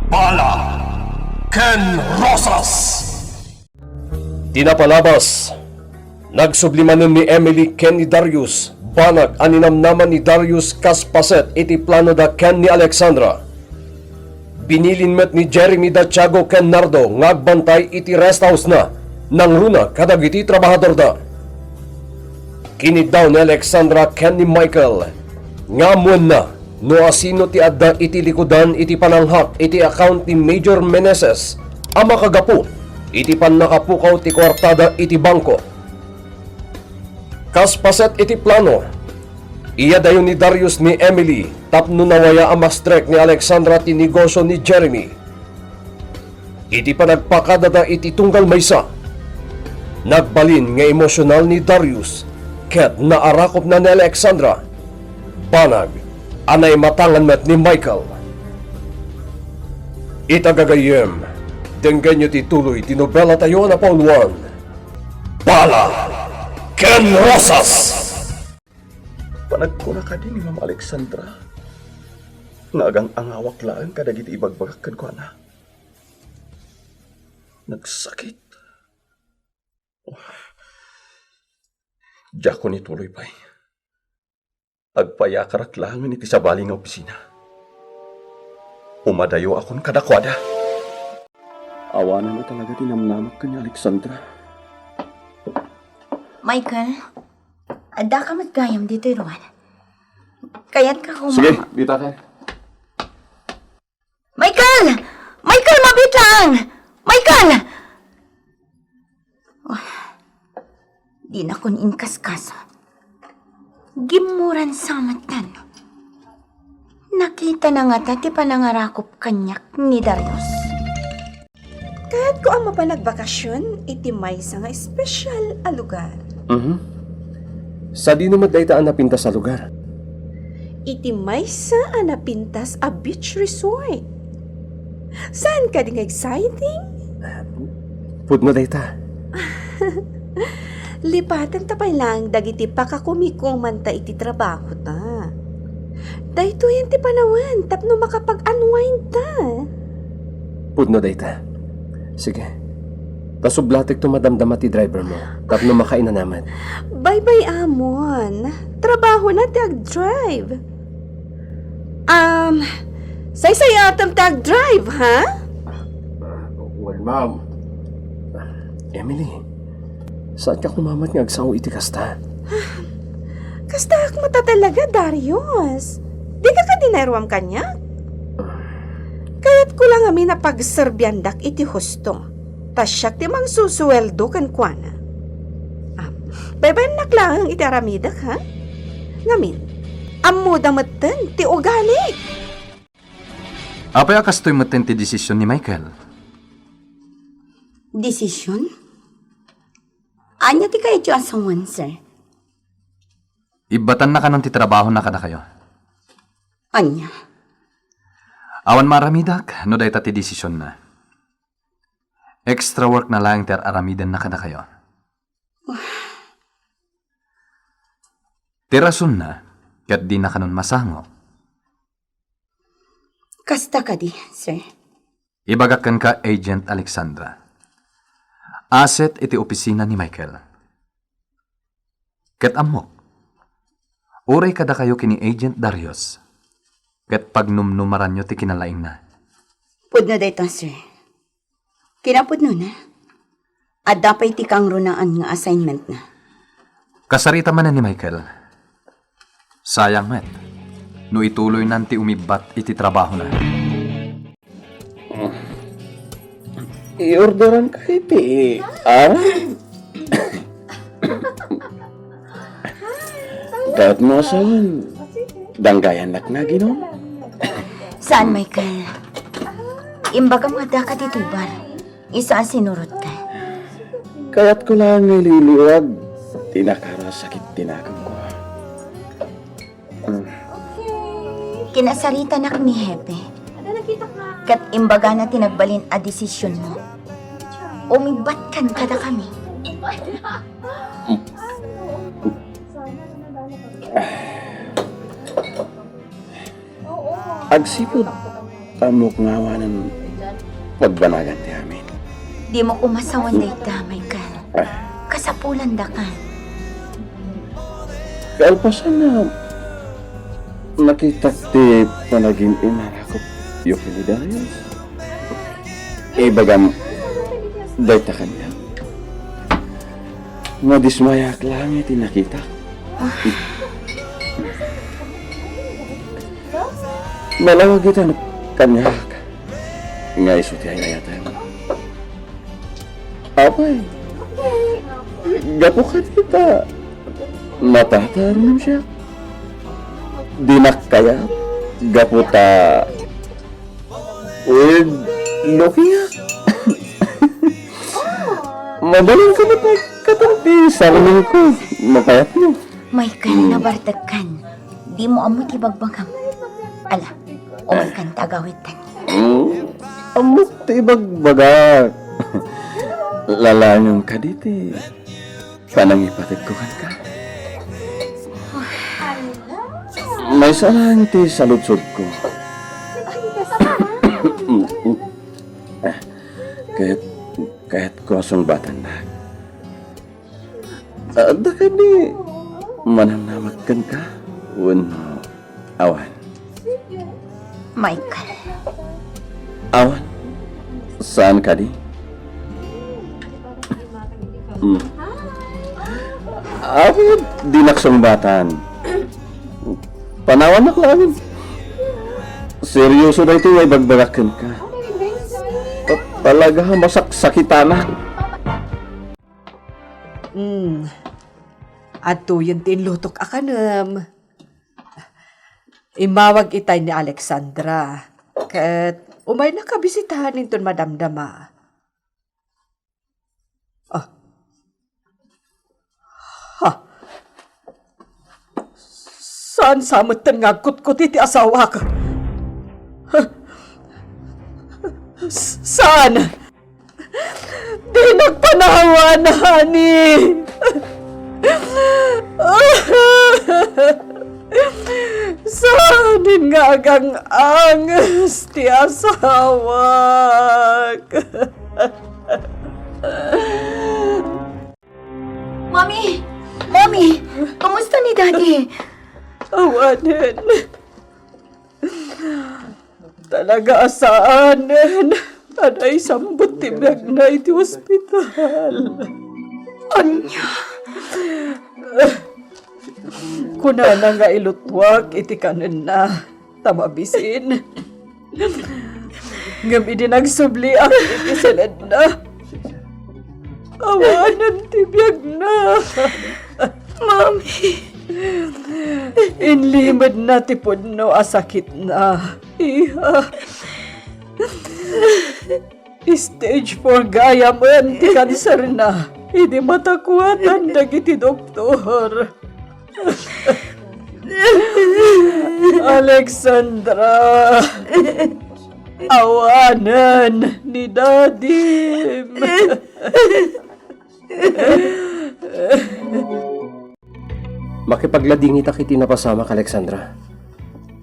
Bala Ken Rosas. Tinapalabas. Nagsublimanon ni Emily ken ni Darius. Banag aninamnaman ni Darius kaspaset iti plano da ken ni Alexandra. Binilin met ni Jeremy da Tiago ken Nardo ngagbantay iti rest house na nang runa kadagiti trabahador da. Kinid daw ni Alexandra ken ni Michael ngamuan na no asino ti adda iti likudan iti pananghak iti account ni Major Meneses ama kagapu iti pannakapukaw ti kwartada iti bangko. Kaspaset iti plano, iya dayon ni Darius ni Emily tapno nawaya ang mastrek ni Alexandra ti negosyo ni Jeremy. Iti panagpakadada iti tunggal maysa. Nagbalin nga emosyonal ni Darius ket naarakop na ni Alexandra. Banag, anay matangan met ni Michael. Itagagayem, denggan nyo ti tuloy ti nobela tayo na Paul 1. Bala Ken Rosas. Panagkuna ka din ni Mama Alexandra. Nagang angawak lang kadagiti ibagbagak ko na. Nagsakit. Diyak ko ni tuloy pa'y. Agpayakarak lang ni tisabali nga opisina. Umadayo akong kadakwada. Awanan na talaga tinamnamak ka ni Alexandra. Michael, ada ka matgayam dito, Ruan. Kaya't ka kuma... Sige, bita ka. Michael! Michael, mabit lang! Michael! Oh, di na kun inkaskas. Gimuran sa matan. Nakita na nga tati panangarakop kanyak ni Darius. Kahit ko ang mapanagbakasyon, iti may sa nga espesyal a lugar. Sa di naman daytaan na pinta sa lugar. Iti may sa napintas a beach resort. Saan ka ding exciting? Pudno dayta. Lipatan tapay lang dagiti pakakumikuman ta iti trabaho ta. Dahito yan ti panawan tapno makapag-unwind ta. Pudno dayta. Sige. Tasublatik to madamdama ti driver mo. Tapno makaina naman. Bye-bye, Amon. Trabaho na tag-drive. Say-say atam tag-drive, ha? Well, ma'am. Emily, saan ka kumamat nga agsaw iti kasta? Kasta ak mata talaga, Darius. Di ka dinairuam kanya? Kaya't ko lang amin na pagserbiandak iti husto. Tasyak ti mang susuweldo kan kuana. Beben naklang iti aramidak, ha? Ngamin, ammo damatan ti ugali. Apay akastoy maten ti desisyon ni Michael? Desisyon? Anya ti kayo asawan, sir? Ibatan na ka ng ti trabaho na kada kayo. Anya? Awan maramidak, no day ti desisyon na. Extra work na lang ter aramidan na kada kayo. Tirasun na, kat di na kanon masango. Kasta ka di, sir? Ibagakan ka Agent Alexandra. Asset iti opisina ni Michael. Kat amok, uray kada kayo kini Agent Darius. Kat pagnumnumaran nyo ti kinalaing na. Pudno dayto, sir. Kinapudno na. At dapat ti kang runaan nga assignment na. Kasarita man na ni Michael. Sayang met. No ituloy nanti umibat iti trabaho na. I-orderan ka iti. Dapat mo saan danggayan lak na ginom. Saan, Michael? Imbaga mga daka dito bar. Isa sinurot ka. Kaya't ko lang nililiwag. Tinakara sakit tinakam ko. Kinasarita na ni Hepe. Kat imbaga na tinagbalin a desisyon mo. Umibat kan kada kami. Agsipod. amok ngawa ng pagbanagan ti amin. Di mo kumasawan day ka, Michael. Kasapulan da ka. Kalpasan na nakita ti panaging inarakop yung Darius. Ibagam, dayta kanya. Madismayak lang iti nakita. Malawag kita na kanya. Nga iso ti ay nayatan. Apay, gapo ka kita. Matatarum siya. Dinak kaya, gapo ta. Weird looking ah. Madaling ka na katampi sa amin ko. Mapayat mo. Michael, nabartagkan. Di mo amo tibagbagam. Ala, umakan tagawitan. Amot tibagbagak. Lalanyong ka diti. Panangipatig ko ka. May salang ti saludsod ko. Kahit ko asong batan na. Ada ka ni mananamagkan ka. Uno, awan. Michael, Awan? Saan ka di? Awan, di naksumbatan. Panawan na ko amin. Seryoso na ito ay bagbarakan ka. Talaga masaksakitan na. Ato yung tinlutok akanam. Imawag itay ni Alexandra. Kat umay nakabisitahan ninton madamdama. Saan samot nga kutkut iti asawa ka? Saan? Di nagpanawa na, honey. Saan nga agang angas ti asawak? Mami! Mami! Kamusta ni Daddy? Awanin. Talaga asaanan. Anay sambot tibag na iti ospital. Anya? Kunana nga ilutwak iti kanan na tamabisin. Ngam idinagsubli ang iti silad na. Awanan tibag na. Mami! Inlimad na tipod no asakit na. Iha. Stage 4 gaya mo yan ti cancer na. Hindi matakuatan dagiti doktor. Alexandra. Awanan ni Dadim. Makipaglading ita kiti napasama ka, Alexandra.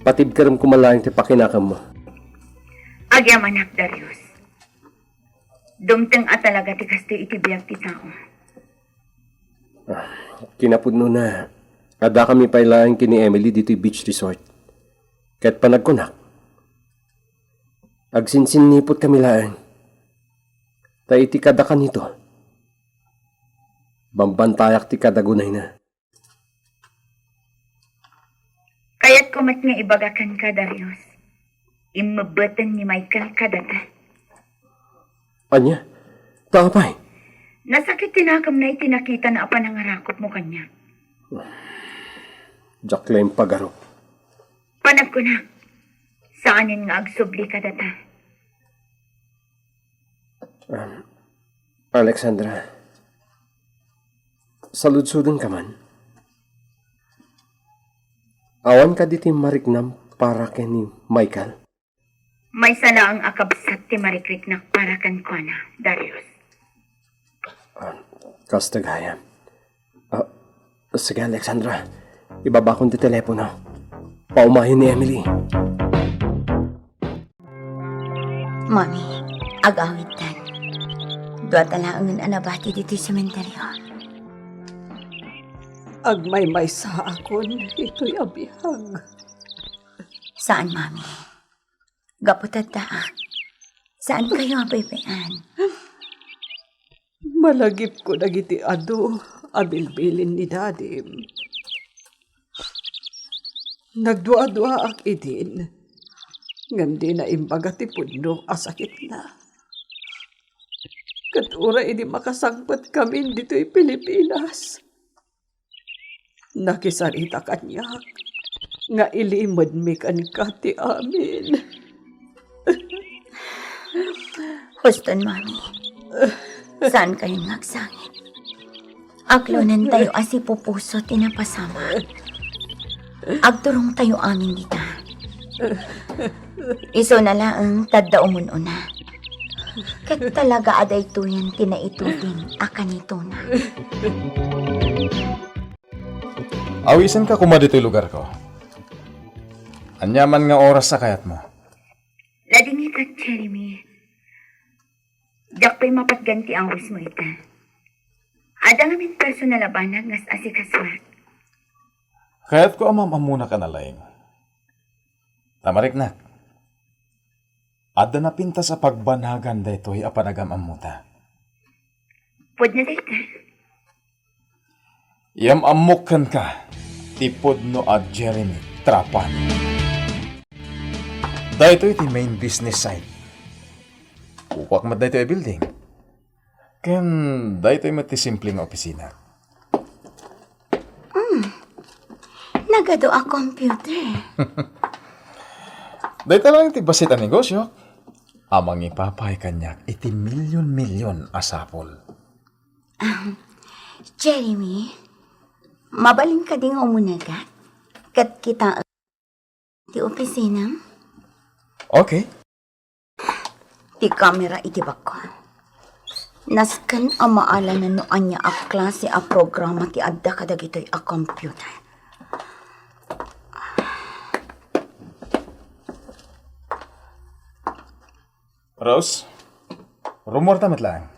Patid ka rin kumalayang ti pakinakam mo. Agyamanak, Darius. Dumteng at talaga ti kasto iti biyag ti tao. Kinapudno na. Ada kami pailayang kini Emily dito beach resort. Kahit panagkunak. Agsinsinipot kami laang. Ta iti kadakan nito. Bambantayak ti kadagunay na. Kaya't kumat nga ibagakan ka, Darius. Imabatan ni Michael kadata. Anya? Takapay? Nasakit tinakam na itinakita na apa nangarakot mo kanya. Jacqueline Pagaro. Panag ko na. Saanin nga agsubli kadata. Alexandra. Saludsudan ka man. Awan ka diti mariknam para kay ni Michael. May sala ang akabsat ti marikriknak para kan ko na, Darius. Kastagaya. Sige, Alexandra. Ibaba kong ti telepono. Paumahin ni Emily. Mami, agawid tan. Dua talaangan anabati dito sa sementeryo. Agmay-may sa akon, ito'y abihag. Saan, Mami? Gaputad taa. Saan kayo abaybayan? Malagip ko dagiti ado, abilbilin ni Dadim. Nagdua-dua ak idin. Ngam di na imbaga ti puno asakit na. Katura ini makasangpat kami dito'y Pilipinas. Nakisarita kanyak, nga ilimod mi kan kati amin. Huston, Mami. Saan kayo nagsangit? Aklonan tayo asi pupuso tinapasama. Agturong tayo amin dita. Iso na lang taddaumon una. Kat talaga aday tuyan tinaitutin akan ito na. Awisan ka kuma dito'y lugar ko. Anyaman nga oras sa kayat mo. Lading ita, Jeremy. Dak pa'y mapatganti ang wis mo ita. Ada nga min personal na banag ngas asikaswat. Kayat ko amam amuna ka na laing. Tamarik na. Ada na pinta sa pagbanagan daytoy apanagam amuta. Pwede na dayta. Yam amukan ka. Tipod no at Jeremy Trapan. Daytoy ti main business site. Upak mat daytoy building. Ken daytoy mat ti simpleng opisina. Nagado a computer. Dayta lang ti basit ang negosyo. Amang ipapay kanyak iti milyon-milyon asapol. Jeremy, mabaling ka ding umunagat. Kat kita ti opisina. Okay. Ti kamera iti bako. Naskan ang maala na noan niya a klase a programa ti adda kadagitoy a computer. Rose, rumor tamat lang.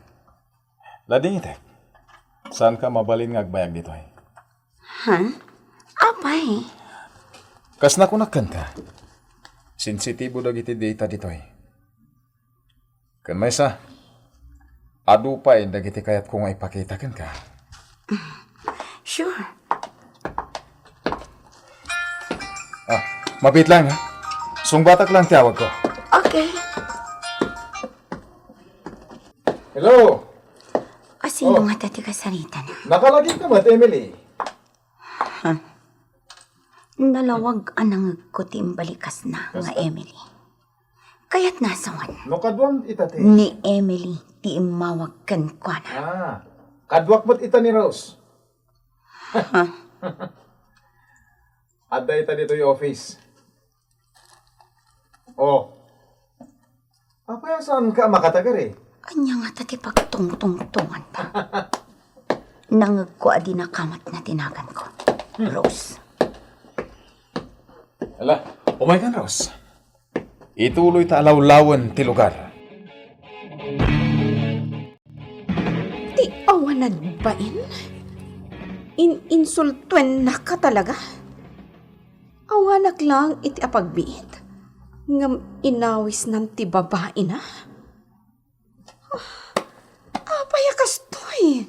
Lading itek. Saan ka mabalin nga agbayag dito ay? Ha? Apay? Kas na kunakan ka. Sensitibo dagiti data dito ay. Kan may sa, adu pa dagiti kayat kung ipakita kan ka. Sure. Mapit lang ha. Sungbatak lang tiyawag ko. Okay. Hello! Sino nga tati kasarita na? Nakalagin ka mat, Emily. Nalawag anang ko ti imbalikas na nga Emily. Kaya't nasawan. No kadwang itate. Ni Emily ti imawag kan kwa na. Kadwak mat ita ni Rose. Adda ita dito yung office. Apa saan ka makatagar eh? Anya nga tati pagtungtungtungan pa. Nangag ko adi na kamat na tinagan ko. Rose. Ala, umay kan Rose. Ituloy ta alawlawan ti lugar. Ti awanan bain? Insultuen na ka talaga? Awanak lang iti apagbiit. Ngam inawis ng ti babae na? Apaya kastoy.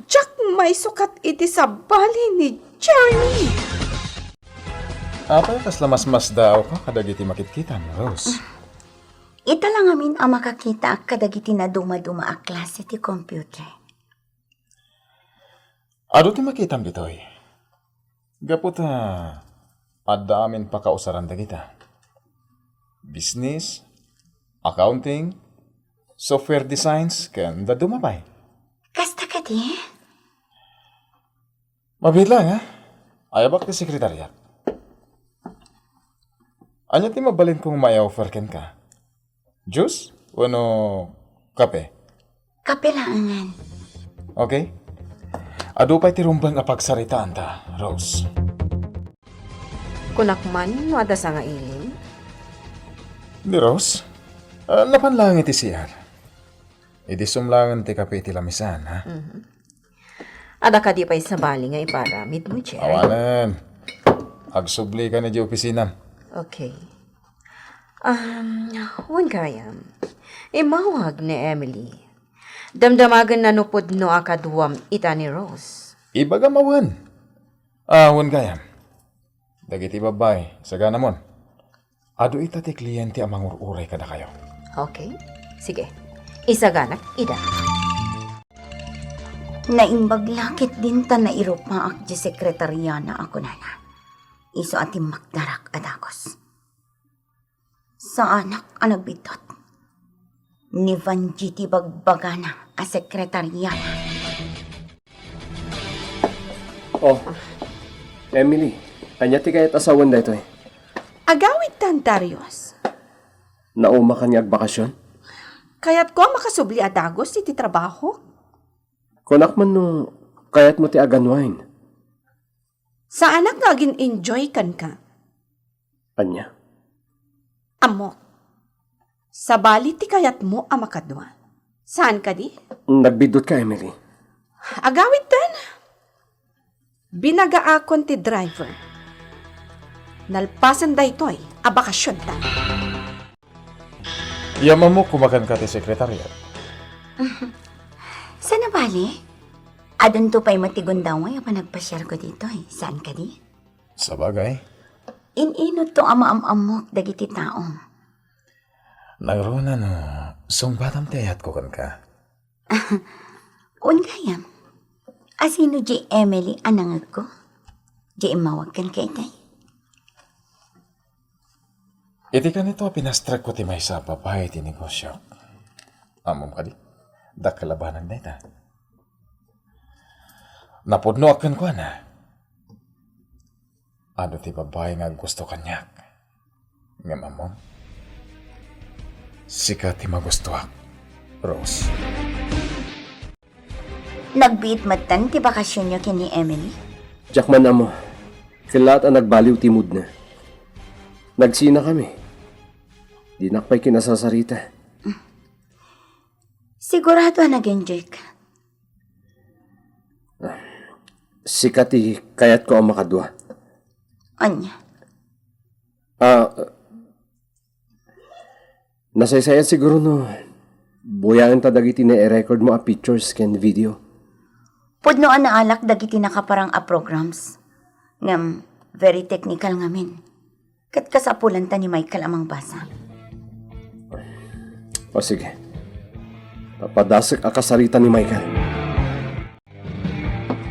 Jack may sukat iti sa bali ni Jeremy. Apa kas lamas-mas daw ka kadagiti makitkitan, Rose? Ita lang amin ang makakita kadagiti na duma-duma a klase ti computer. Ado ti makitam ditoy. Gaputa, adda amin pakausaran dagita. Business, accounting, software designs, ken da dumapay. Kasta ka di? Mabit lang, ha? Ayabak ti sekretariat. Anya ti mabalin kung may offer ken ka? Juice? Wano kape? Kape laangan. Okay? Ado pa'y ti rumbang apagsaritaan ta, Rose. Kunakman, wada sa nga ilim. Di, Rose? Napanlang iti siyar. Idi sumlangan ti kape iti lamisan, ha? Ada ka di pa'y sabali nga iparamid mo, Jerry. Awanan. Agsubli ka na di opisinam. Okay. Huwag kayam. Imawag ni Emily. Damdamagan na nupod no akaduwam ita ni Rose. Ibagamawan. Wan gayam. Dagiti babay, sagana mon. Ado ita ti kliyente amang ururay kada kayo. Okay? Sige. Isaganak, ida. Naimbaglakit din ta na irupaak di sekretaryana ako nana. Iso ating magdarak adagos. Sa anak anagbitot. Ni Vanjiti bagbagana a sekretaryana. Oh, Emily, anya ti kayat asawan da ito eh. Agawid tan, Darius. Nauma ka niya bakasyon? Kaya't ko makasubli adagos iti trabaho. Kunak man no, kayat mo ti aganwain. Sa anak nga gin-enjoy kan ka. Anya? Amo. Sa bali ti kayat mo ang makadwa. Saan ka di? Nagbidot ka, Emily. Agawid tan. Binagaakon ti driver. Nalpasan da ito'y abakasyon ta. Yaman mo kumakan ka ti sekretariat. Sana bali? Adun to pa'y matigundaway pa nagpasyar ko dito eh. Saan ka di? Sa bagay, Ininot to ama-am-amok dagiti taong. nagruna no, sumbatam ti ayat ko kan ka. Ungayam. Asino di Emily anangag ko? Di imawag kan kay tay. Iti ka nito pinastrag ko ti may sa babae ti negosyo. Amom ka di, dakalabanan na ita. Napudno akan ko na. Ano ti babae nga gusto kanyak. Nga mamom. Sika ti magustuak, Rose. Nagbiit matan ti bakasyon niyo kini Emily? Jackman na mo. Kilat ang nagbaliw ti mood na. Nagsina kami. Di nakpay kinasasarita. Sigurado nag-enjoy ka. Sikat ti kayat ko ang makadwa. Anya? Nasaysayat siguro no. Buyangan ta dagiti na i-record mo a pictures ken video. Pudnoan na alak dagiti nakaparang a programs. Ngam, very technical ngamin. Kat kasapulan ta ni Michael amang basa. O sige. Papadasik akasarita ni Michael.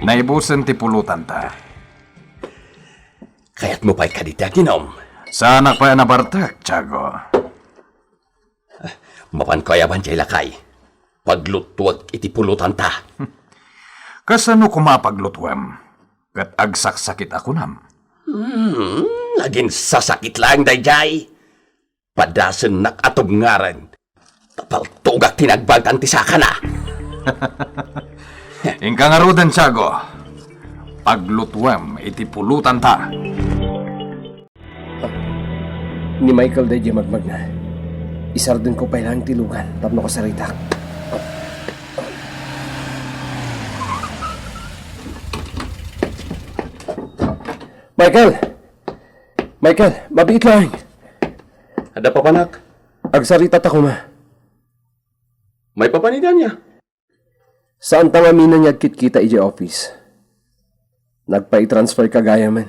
Naibusan ti pulutan ta. Kaya't mo pa'y kadita ginom. Sana pa nabartak, Tiago. Mapan ko yaban jay lakay. Paglutuag iti pulutan ta. Kasano kumapaglutuam? Kat agsaksakit ako nam. Naging sasakit lang dayjay. Padasan nakatob ngaran. Tapaltugak tinagbagan ti saka na. Ingka nga rodan, Tiago. Paglutuam iti pulutan ta. Ni Michael day magmag na. Isardin ko pa ilang tilugan. Tapno ko sarita. Michael! Michael, mabit lang. Ada pa panak? Agsarita ta ko ma. May papanidan niya. Saan ta mamina niya kita iji office? Nagpa-transfer ka gaya man.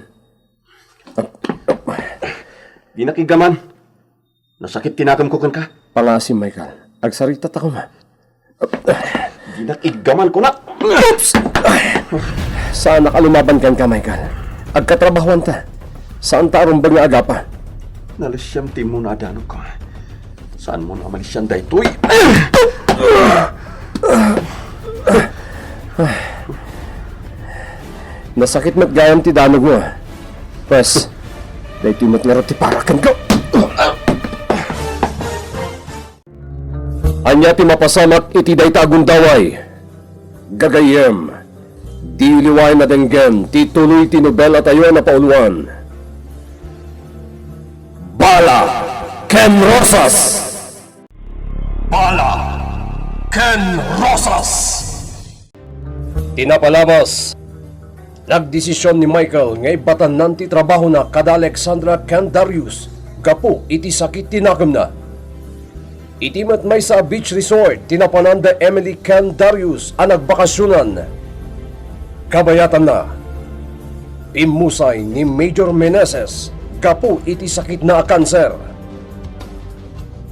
Di nakigaman. Nasakit tinakam ko kan ka. Pangasim, Michael. Agsarita ta ko ma. Di nakigaman ko na. Saan nakalumaban kan ka, Michael? Agkatrabahuan ta. Saan ta arumbag nga agapa? Nalasyam ti mo na adano ko. Saan mo na malisyan daytoy? Nasakit mat gayam ti danog mo. Pwes, dahil timot nga ti parakan ko. Anya ti mapasamak iti day tagundaway. Gagayem, di liway na denggen ti tuloy ti nobela tayo na pauluan. Bala Ken Rosas! Bala Ken Rosas. Tinapalabas. Nagdesisyon ni Michael nga ibatan nanti trabaho na kada Alexandra Ken Darius gapo iti sakit tinagam na. Iti met may sa beach resort tinapananda Emily Ken Darius ang nagbakasyonan. Kabayatan na. Pimusay ni Major Meneses gapo iti sakit na kanser.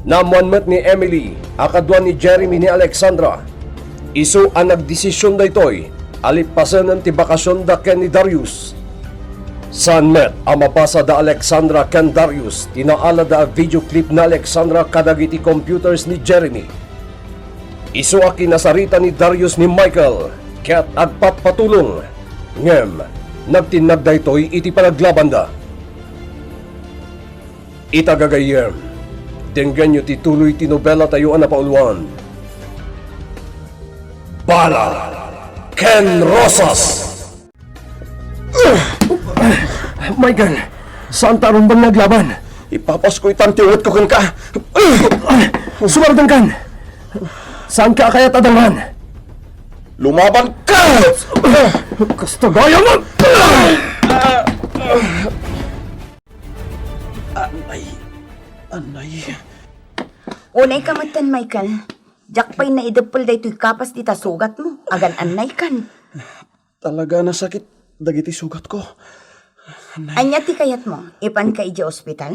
Namuanmet ni Emily, akadwa ni Jeremy ni Alexandra. Isu ang nagdesisyon da ito'y alipasan ng tibakasyon da Ken ni Darius. Saan met ang mabasa da Alexandra Ken Darius, tinaala da video clip na Alexandra kadagiti computers ni Jeremy. Isu ang kinasarita ni Darius ni Michael, kaya't agpatpatulong. Ngem, nagtinag da ito'y iti panaglaban da. Itagagayem. Denggan nyo tituloy tinobela tayo na pauluan. Bala Ken Rosas. Michael, saan tarong bang naglaban? Ipapas ko itantiwat ko kan ka. Sumardan kan. Saan ka kaya tadangan? Lumaban ka! Kastagaya mo! Anay. Unay kamatan, Michael. Jack pa'y naidapol da ito'y kapas di sugat mo. Agan anay kan. Talaga nasakit dagiti sugat ko. Anya ti kayat mo, ipan ka iji ospital?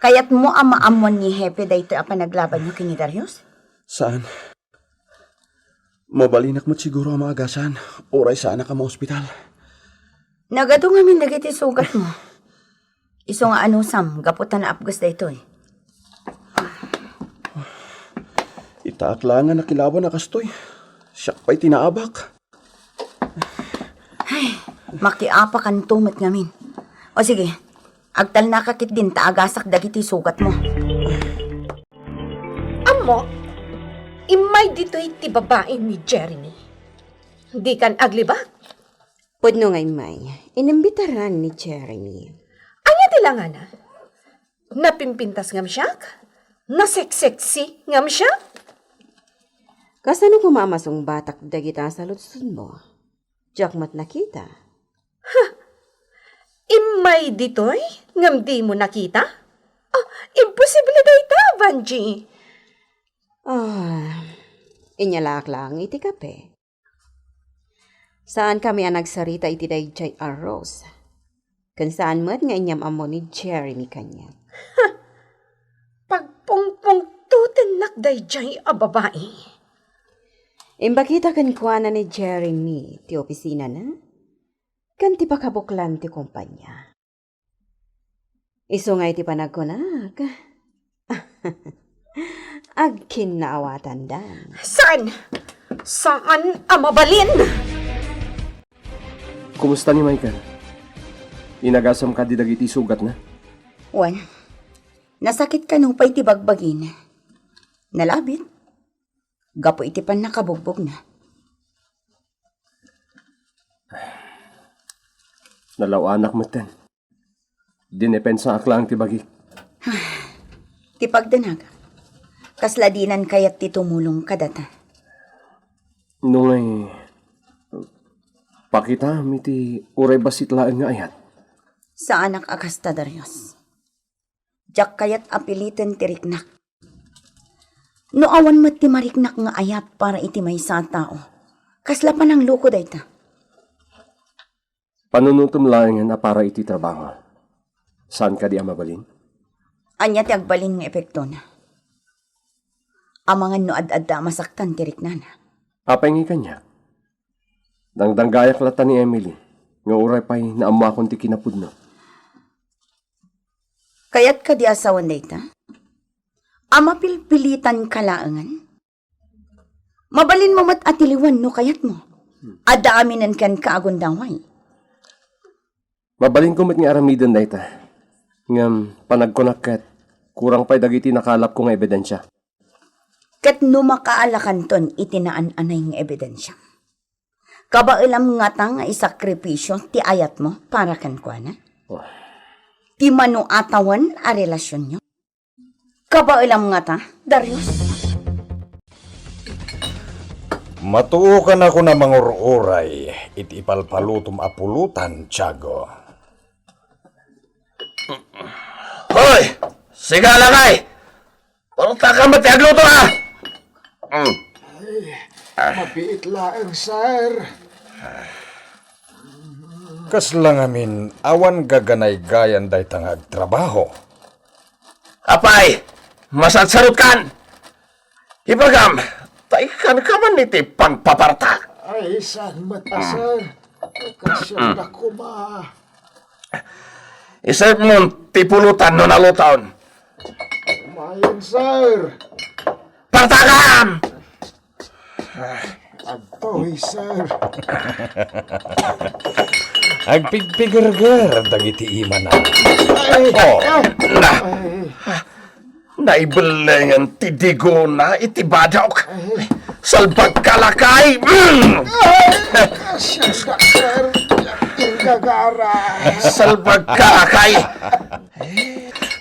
Kayat mo ang maamon ni Hepe da ito'y apanaglaban niyo kini Darius? Saan? Mabalinak mo't siguro ang maagasan. Oray sana ka ma-ospital. Nagado nga min dagiti sugat mo. Iso nga anusam, gaputan na apgas da ito'y. Itaaklangan na kilaban na kastoy. Siyak pa'y tinaabak. Ay, makiapa kan tumit ngamin. O sige, agtal nakakit din taagasak dagiti sugat mo. Amo, imay dito'y ti babae ni Jeremy. Di kan aglibak? Pudno nga may, inimbitaran ni Jeremy. Anya tilangan na? Napimpintas ngam siya? Naseksexy ngam siya? Kasano kumamasong batak dagita sa lutsun mo? Jakmat nakita. Imay ditoy? Ngam di mo nakita? Ah, imposible da ita, Vanji. Inyalak lang iti kape. Saan kami ang nagsarita iti dayjay arroz? Kan saan mo't nga inyam amo ni Jeremy kanya. Pagpungpung tutin nakday jay a babae. Imbakita kan kuana ni Jeremy ti opisina na? Kan ti pakabuklan ti kumpanya. Iso nga iti panagkunag. Agkin naawatan dan. Saan? Saan ang mabalin? Kumusta ni Michael? Inagasam ka di dagiti sugat na? Wan, nasakit ka nung pa'y tibagbagin. Nalabit. Gapo iti pan nakabugbog na. Nalaw anak mo ten. Dinepensa aklang tibagi. Ti pagdanaga. Kasladinan kayat ti tumulong kadata. Nung ay pakita miti uray basit laeng nga ayat. Sa anak akasta Darius. Jak kayat apilitin ti riknak. No awan mat ti mariknak nga ayat para iti may sa tao. Kasla pa ng luko dayta. Panunutom laengan na para iti trabaho. Saan ka di mabalin? Anya ti agbalin nga epekto na. Amangan no ad-adda masaktan ti riknana. Apay nga kanya. Dangdanggayak lata ni Emily. Nga uray pa'y naamakon ti kinapudno. Kayat ka di asawan dayta? Ama pilpilitan kalaangan? Mabalin mo mat atiliwan no kayat mo. Adda aminan kan kaagundangway. Mabalin ko mat nga aramidan na ita. Ngam panagkunaket, kurang pa'y dagiti nakalap ko nga ebidensya. Kat no makaalakan ton itinaan-anay nga ebidensya. Kabailam nga ta nga isakripisyo ti ayat mo para kan kuana. Ti mano atawan a relasyon nyo. Kabailam nga ta, Darius. Matuukan ako na mangururay, iti ipalpalutom apulutan, Tiago. Hoy! Siga lakay! Punta ka matiagluto ha! Mapiit laeng, sir. Kaslang amin, awan gaganay gayan day tangag trabaho. Apay! Masatsarot kan! Ibagam! Taikan ka man iti pangpaparta! Ay, saan mata, sir? Kasyon ako ba? Isip mo tipulutan no nalutaon. Mayan, sir. Partakam! Agtoy, sir. Agpigpigurgur, dagiti iman na. Ay, Oh, Naibelengan tidigo na itibadok. Salbag kalakay! kasyon ka, sir. Yung gagara. Salbag kalakay!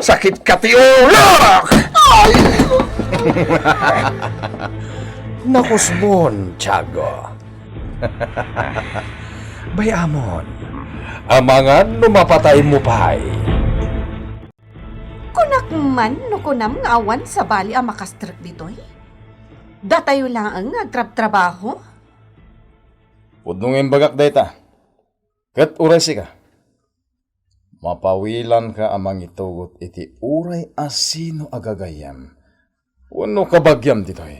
Sakit katiulok! nakusbon, Tiago. Bayamon, amangan numapatay mo pa'y. Kunak man no kunam nga awan sa bali ang makastrak ditoy. Datayo lang ang agtrab-trabaho. Pudnungin bagak dayta. Kat uresi ka. Mapawilan ka amang itugot iti uray asino agagayam. Wano kabagyam ditoy.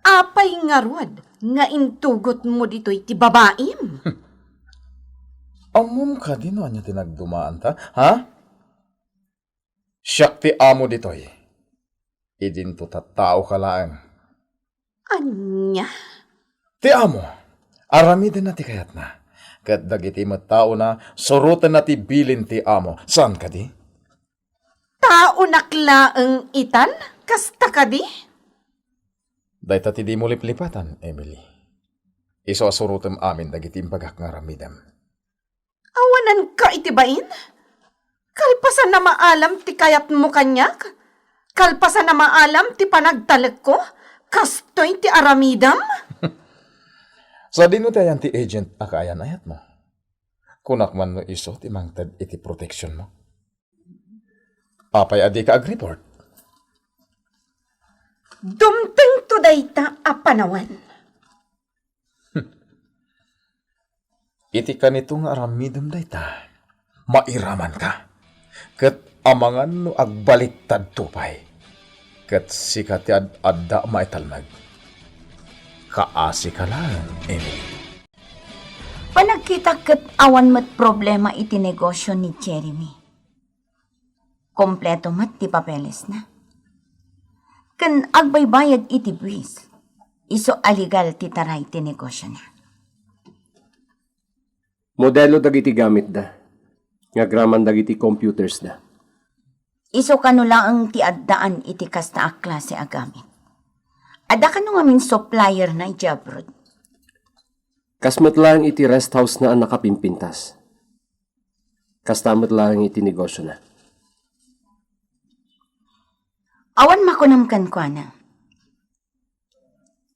Apay nga ruad, nga intugot mo ditoy ti babaim. Amom ka din niya tinagdumaan ta, ha? Siyak ti amo ditoy. Idin to tattao ka lang. Anya? Ti amo, aramidin na ti kayat na. Kat dagiti matao na, surutan na ti bilin ti amo. Saan ka di? Tao naklaang itan? Kasta ka di? Dahil ti di mo liplipatan, Emily. Iso asurutam amin dagiti impagak nga ramidam. Awanan ka itibain? Kalpasan na maalam ti kayat mo kanyak? Kalpasan na maalam ti panagtalag ko? Kastoy ti aramidam? Sa dino tayan ti agent akayan ayat mo. Kunak man no iso ti mangtad iti protection mo. Apay adi ka ag-report. Dumteng to dayta a panawan. Iti kanito nga aramidam dayta. Mairaman ka. Kat amangan no agbaliktad tupay. Kat sikat ti adda maitalmag. Kaasi ka lang, Emily. Panagkita kat awan mat problema iti negosyo ni Jeremy. Kompleto mat ti papeles na. Kan agbaybayad iti buwis, iso aligal ti taray ti negosyo na. Modelo dagiti gamit da. Nga graman dagiti computers da. Iso kanula ang ti addaan iti kasta a klase a gamit. Ada ka nung amin supplier na ijabrod. Kasmat lang iti rest house na ang nakapimpintas. Kastamat lang iti negosyo na. Awan makunamkan ko na.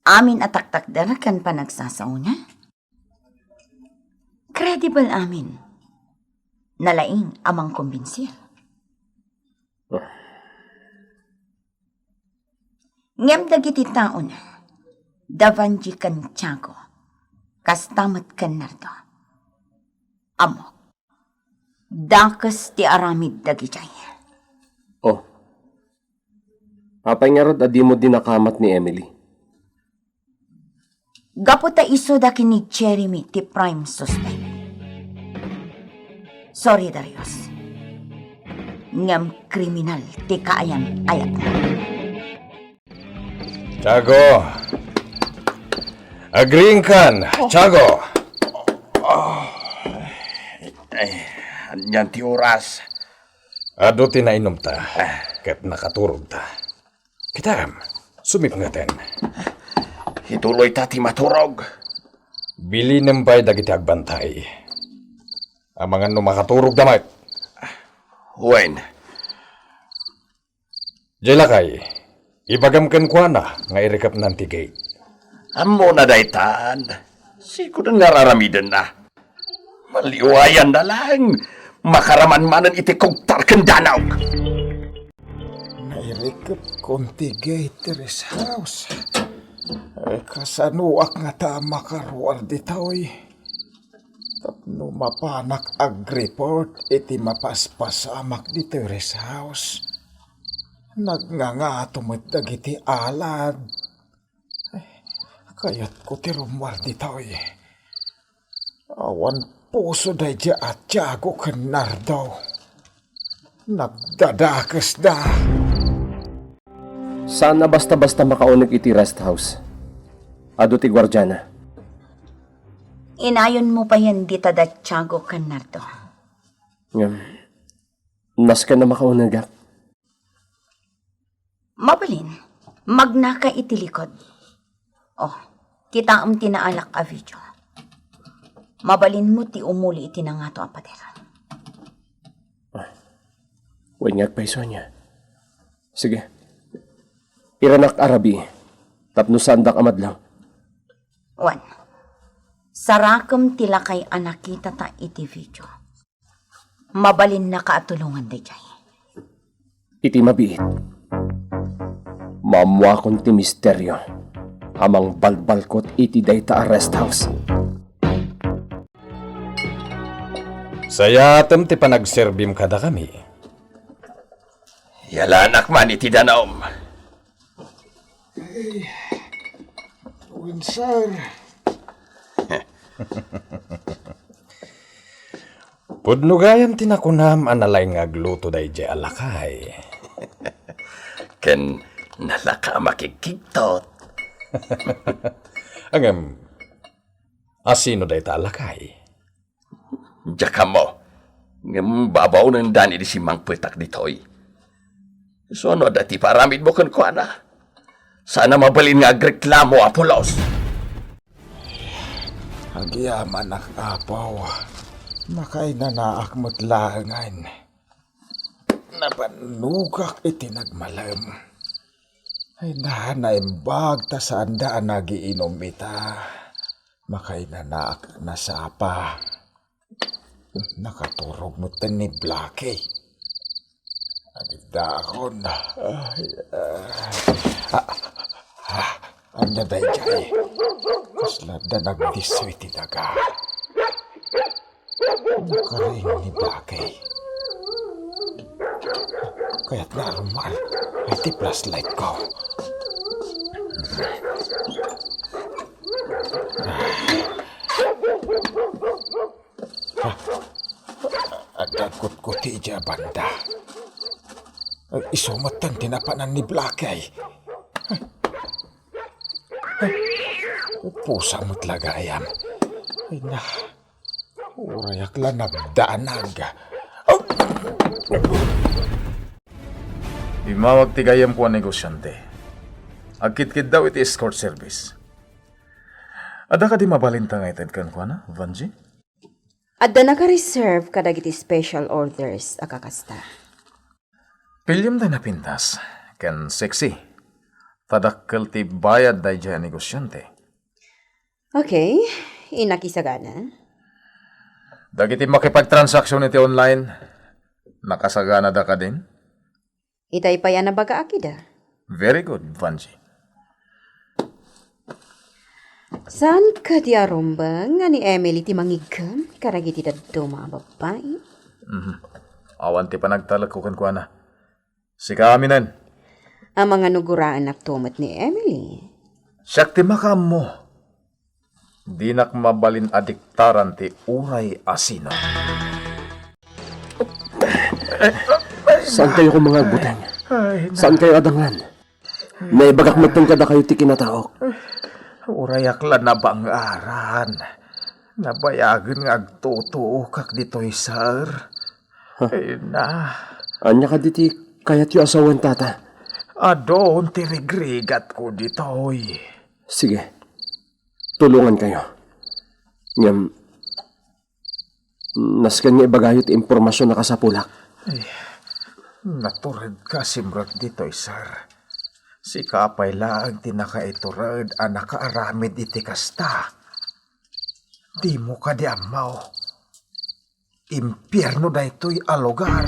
Amin ataktak darakan pa nagsasauna. Credible amin. Nalaing amang kumbinsir. Ngem dagiti taon, davanji kan Tiago, kastamat kan nardo. Amok, dakas ti aramid dagijay. Oh. Apay nga rod adi mo din nakamat ni Emily. Gaputa iso daki ni Jeremy ti prime suspect. Sorry, Darius. Ngem kriminal ti kaayam ayat na. Tiago! Agreeing kan, Tiago! Anyan ti oras. Ado tinainom ta, kat nakaturog ta. Kitam, sumip ngaten. Ituloy ta ti maturog. Bili nembay dagiti agbantay. Amangan no makaturog damay. Wen. Jelakay, ibagamkan ko na nga irikap ng tigay. Amo na daytan. Siguro nga raramidan na. Maliwayan na lang. Makaraman-manan iti kogtar ken danaw. Nairikap kong tigay teres house. Kasanuak nga ta makaruar ditoy. Tapno mapanak ag report iti mapaspasamak di teres house. Nagngangato met dagiti alad. Kaya't ko ti rumwar ditoy. Awan puso day dya at tiyago kenar daw. Nagdadakas da. Sana basta-basta makaunig iti rest house. Ado ti gwardyana. Inayon mo pa yan di tada Tiago Canardo. Nas ka na makaunagak. Mabalin, magnaka itilikod. Oh, kita ang tinaalak a video. Mabalin mo ti umuli iti na nga to apatera. Huwag ngag paiso niya. Sige. Iranak Arabi. Tapno sandak amadlang. Wan, sarakam tila kay anakita ta iti video. Mabalin na kaatulungan di jay. Iti mabiit. Mamuakon ti misteryo. Amang balbalkot iti dayta a rest house. Saya atam ti panagserbim kada kami. Yalanak man iti danaom. Winsar. Pudnugayam tinakunam analay ngagluto day jay alakay. Ken nalaka makikigtot. Agam, asino day ta alakay? Jaka mo. Ngem babaw ng dani di si Mang Petak ditoy. So ano dati paramid mo kan kuana. Sana mabalin nga agreklamo Apolos. Agyaman ak apaw. Makay na naak matlangan. Napanugak iti nagmalam. Ay nahanaimbag ta saan daan nagiinom ita. Makay na naak nasapa. Nakaturog mo ni Blackie. Anita ako na. Anya day jay. Kasla da nagdisoy tinaga. Nakaring ni Blackie. Kaya't narumal. Ay ti flashlight ko. Agagkot ko ti ija banda. Isumatan tinapanan ni Blackie. Pusa mo't lagayam. Ay na. Urayak lang nagdaanag. Imawag tigayam ko ang negosyante. Agkit-kit daw iti escort service. Ada ka di mabalintangay kan ko na, Vanji? Adda naka-reserve kadagiti special orders akakasta. Pilyam day napintas, kan sexy. Tadakkel ti bayad day dyan negosyante. Okay, inakisagana. Dagiti makipagtransaksyon iti online, nakasagana da ka din? Itay pa yan na baga akida. Very good, Vanji. Saan ka di arumba nga ni Emily ti mangigam karagiti dadto mga babae? Awan ti panagtalakukan ko na. Sika aminan. Ang mga nuguraan na tumat ni Emily. Siyak ti makam mo. Di nak mabalin adiktaran ti uray asino. Saan kayo kung mga buteng? Saan kayo adangan? Naibagak matang kada kayo ti kinataok. Urayak lang na bangaran. Nabayagan nga agtutuo kak dito'y sir. Ay na. Anya ka diti kayat yu asawan tata. Adon tirigrigat ko dito'y. Sige. Tulungan kayo. Ngam, naskan nga ibagayot impormasyon na kasapulak. Naturad ka simrot dito'y, sir. Si kapay lang tinakaiturad ang nakaaramid iti kasta. Di mo ka di amaw. Impyerno da ito'y alugar.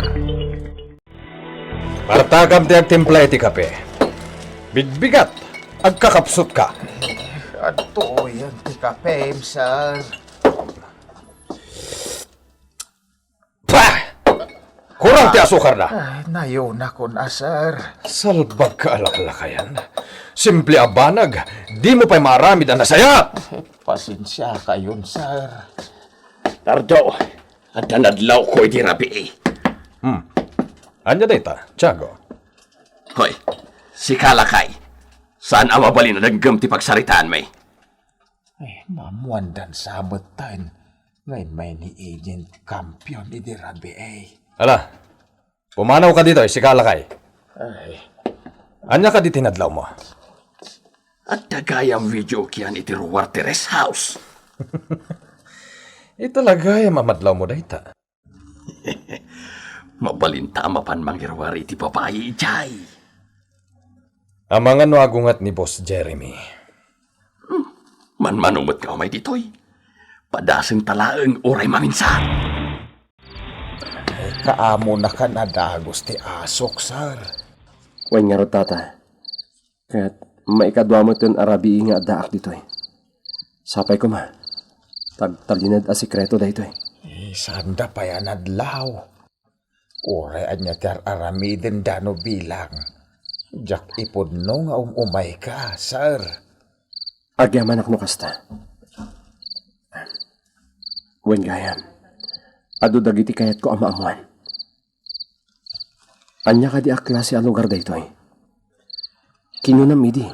Partagam ti agtimpla iti kape. Bigbigat, agkakapsot ka. Ato yan ti kapem, sir. Pah! Kurang ti asukar na. Ay, nayo na ko na, sir. Salbag ka alakalakayan. Simple abanag, di mo pa'y maramid ang nasaya. Pasensya kayon, sir. Tardo, at nanadlaw ko iti rabi eh. Anya data, Tiago. Hoy, si Kalakay. Saan ang mabalin na naggam ti pagsaritaan may? Mamuandan sa abutan. Ngay may ni agent kampiyon iti rabi eh. Ala, pumanaw ka dito, si Kalakay. Ay, Anya ka di tinadlaw mo? At dagayang video kiyan iti Ruarteres House. Talaga yung mamadlaw mo data. Mabalinta mapan mangirwari iti babae ijay. Ang mga nuagungat ni Boss Jeremy. Manumot ka may ditoy. Padasin talaang oray maminsan. kaamo na ka na dagos ti asok, sir. Wen nga tata. Kaya't maikadwa mo ten arabi nga daak dito eh. Sapay ko ma. Tagtalinad a sikreto da ito eh. Sanda pa yan adlaw. Oray anya tar aramiden dano bilang. Jak ipudno nga umay ka, sir. Agyaman ako no kasta. Wen gayam. Ado dagiti kayat ko amaamuan. Anya ka di a klase a lugar da ito eh. Kinunam idi.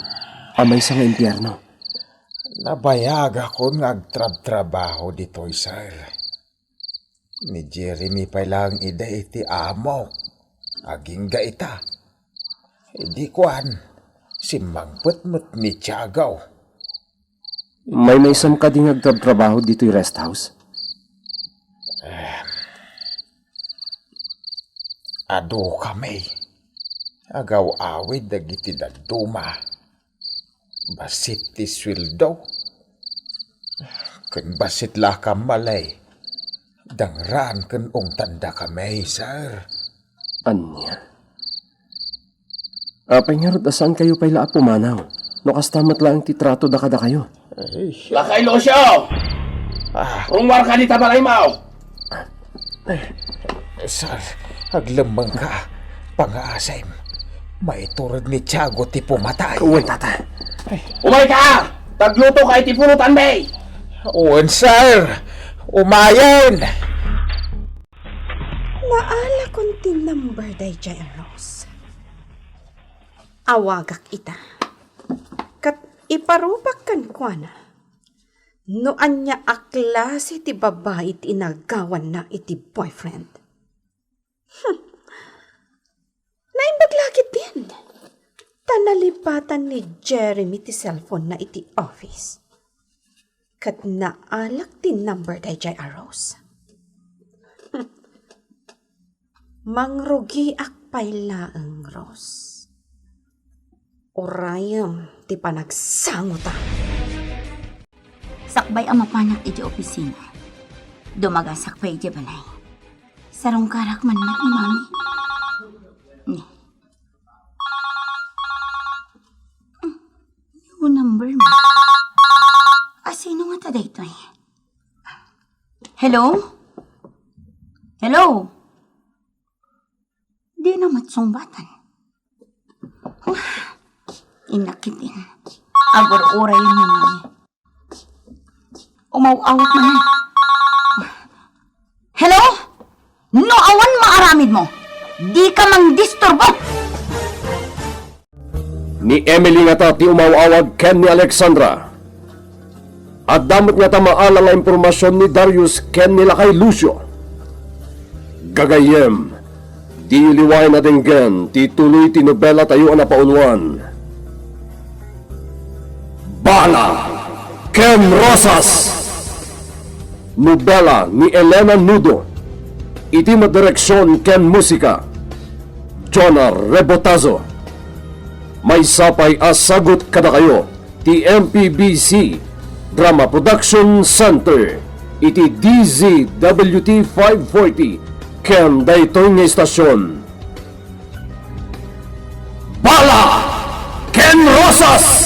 Amay sa nga impyerno. Nabayag ako nga agtrab-trabaho dito'y, sir. Ni Jeremy pa lang ida iti amo. Aging gaita. Hindi kuan. Simbangput-mut ni Tiagaw. May isam ka di nagtrabaho dito'y rest house? Ado kami. Agaw awid dagiti daduma. Basit ti sweldo. Kun basit la ka malay. Dangran kun ung tanda kami, sir. Anya? Apay nga rod asan kayo payla pumanaw? No kastamat lang ti trato da kada kayo. Lakay Lucio! Rumwar ka di tabalay mo! Sir, aglamang ka. Pangaasay. Maiturod ni Tiago ti pumatay. Uwan, tata. Umay ka! Tagluto ka iti pulutan bay! Uwan, sir. Umayon. Naala konti number day Jay Rose. Awagak ita. Kat iparupak kan kwa na. Noan niya aklas iti babae iti inagawan na iti boyfriend. Naimbag din. Tanalipatan ni Jeremy ti cellphone na iti office. Kat naalak ti number day Jay Rose. Mangrugi akpay laeng Rose. Orayam ti panagsanguta. Sakbay ang mapanak iti opisina. Dumagasakbay iti balay. Sarong karak man na ni mami. Ni. Yung number mo. Sino nga tada ito eh? Hello? Hello? Di na matsungbatan. Inakitin. Agor-oray ni mami. Umaw-awat man. Hello? No awan maaramid mo. Di ka mang disturbo. Ni Emily nga ta ti umawawag ken ni Alexandra. At damot nga ta maala nga impormasyon ni Darius ken nila kay Lucio. Gagayem, di liway na dinggen ti tuloy ti nobela tayo na paunwan. Bala ken Rosas. Nobela ni Elena Nudo. Iti madireksyon ken musika. Jonah Rebotazo. May sapay asagot kada kayo ti MPBC Drama Production Center iti DZWT 540 ken daytoy nga istasyon. Bala! Ken Rosas!